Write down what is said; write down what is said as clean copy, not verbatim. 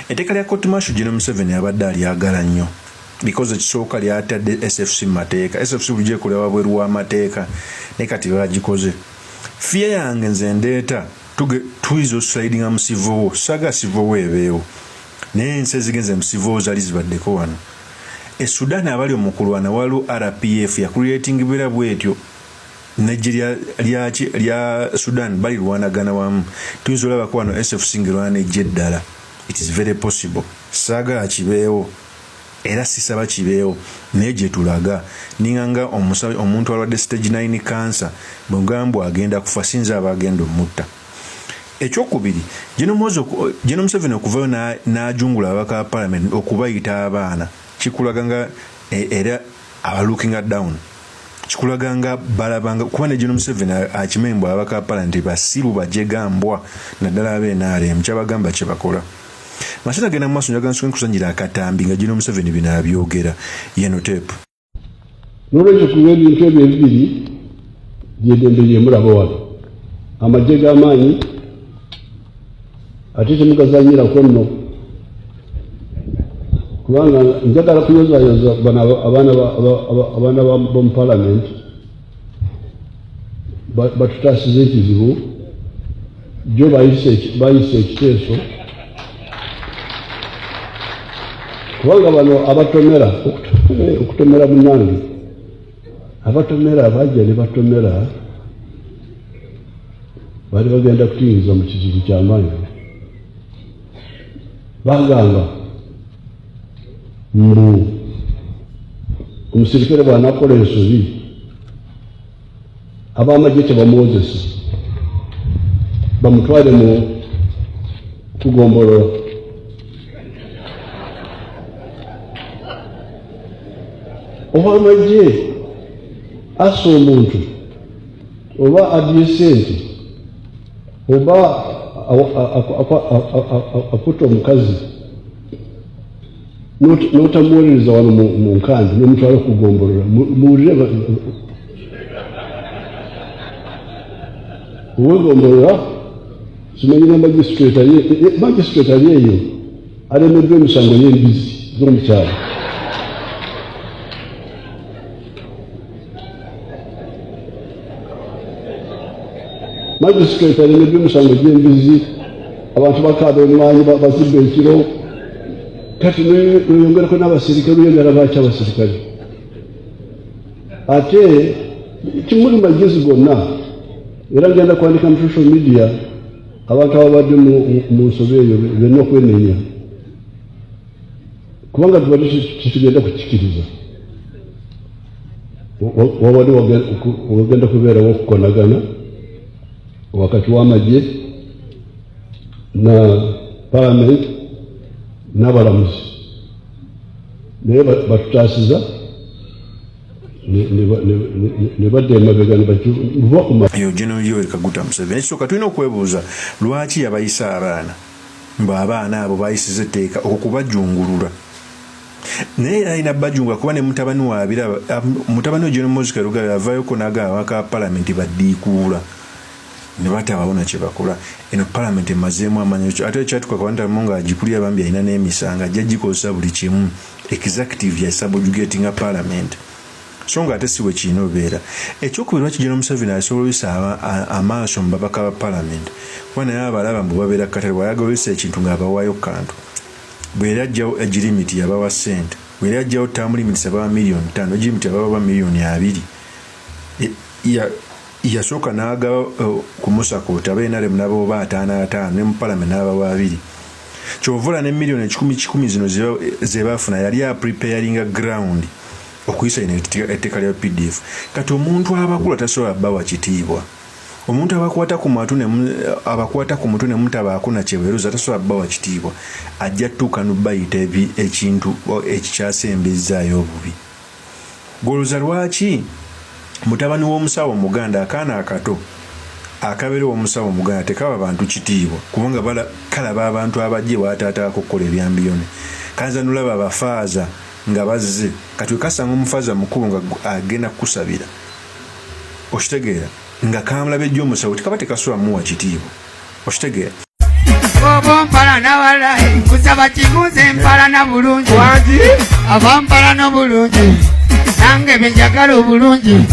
Etteeka lya Court Martial General Museveni abadde alyagala nnyo because ekisooka lyatadde SFC mu mateeka. SFC bulijjo ekolera wabweru w'amateeka naye kati bagikoze. Fiya yange nze ndeeta tuyinza oslidinga mu civil war. Saga civil war ebeewo naye ensi ezigenze mu civil war zaali zibaddeko wano. Sudan abali omukulwana waliwo RPF yakuleetinga bibeera bwetyo Nigeria lya Sudan bali lwanagana wamu. Tuyinza olabako wano SFC ng'erwana ejja eddala. It is very possible. Saga kibeewo era sisaba kibeewo naye gye tulaga ninganga omuntu alwadde stage 9 cancer bwegambwa agenda kufa sinza abagenda omutta. Ekyokubiri General Museveni okuvayo n'ajungula ababaka ba parliament okubayita abaana kikulaganga era abalookinga down kikulaganga balabanga kuba ne General Museveni akimembwa ababaka ba parliament basiru bajegambwa naddala ab'NRM kyabagamba kye bakola. Masita genda maaso njaga nsonga kusanyira akatambi nga General Museveni bino abyogera yeno tape. N'olwekyo ku ebintu ebyo ebibiri by'eddembe lye mulaba wano amagye g'amaanyi ate temugazanyirako nno kubanga njagala kuyozayoza abaana b'omu palamenti batutaasiza ekizibu jo bayise ekiteeso kubanga bano abatomera okutomera munnange abatomera bajja ne batomera bali bagenda kutuyinza mu kizibu ky'amaanyi bagamba mbu omusirikale bw'anakola ensobi ab'amagye tebamuwozesa bamutwale mu kugombolola. Ow'amagye assa omuntu oba adiyesenti oba akuta omukazi n'otamuwolereza wano mu nkambi n'omutwala okugombolola muwulire owegombolola simanyi na magistrate ali eyo alemeddwa emisango y'embizi z'omukyalo. Magistrate alemeddwa emisango gy'embizi abantu bakaaba emwanyi bazibba ekiro kati noyongerako n'abasirikale oyagala baaki abasirikale ate kimuli magezi gonna era ngenda kwandika mu social media abantu ababadde mu nsobe eyo benna okwenenya kubanga tubadde tetugenda kukikiriza wabadde wagenda kubeerawo okukonagana wakati w'amagye na parliament n'abalamuzi naye batutaasiza ne badda emabega nebakiva kuma. Eyo General Yoweri Kaguta Museveni ekisooka tulina okwebuuza lwaki yabayisa abaana abaana abo bayisiza etteeka okubajungulula naye alina bajungula kuba ne mutabani waabira mutabani we General Moses Karuga yavaayoko n'agamba ababaka ba parliament baddiikuula ne batabawona kye bakola. Eno parliament emazeemu amanyi ate ekyatuka kawandamu nga agikulira bambi alina n'emisanga ajja gikozesa buli kimu executive ya subjugating parliament so nga ate siwe kiina obeera. Ekyokubiri lwaki General Museveni asobozesa amaaso mu babaka ba parliament kuba naye abalaba mbu babeera katale bw'ayagolesa ekintu ng'abawaayo kantu bwe yali ajjawo egirimiti yabawa ssente bwe yali ajjawo term limits abawa miliyoni 5 egirimiti abawa miliyoni 2 yasooka n'agaba ku Musakoota ab'NRM nabo ba 5 ne mu parliament n'abawa 2 kyovula ne miliyoni 10 zino ze baafuna yali preparinga ground okuyisa ino etteeka lya PDF. Kati omuntu abakula tasobola bawa kitiibwa omuntu abakwata ku mutwe ne mutabaako na kyebeeruza tasobola bawa kitiibwa ajja tuuka n'obayita ekintu ekikyasembezaayo obubi. Goloza lwaki mutabani w'omusawo Muganda akaana akato akabeera w'omusawo Muganda tekaba bantu kitiibwa kubanga kalaba abantu abajje wataataako okukola ebyambiyone kanza nolaba abafaaza nga bazze kati kasanga omufaaza mukulu nga agenda kukusabira okitegeera nga kamulaba ejjo omusawo tekaba tekasobola muwa kitiibwa okitegeera. Bompalana walayi kusaba kibuze mpalana bulungi abampalana bulungi nange benjagala obulungi.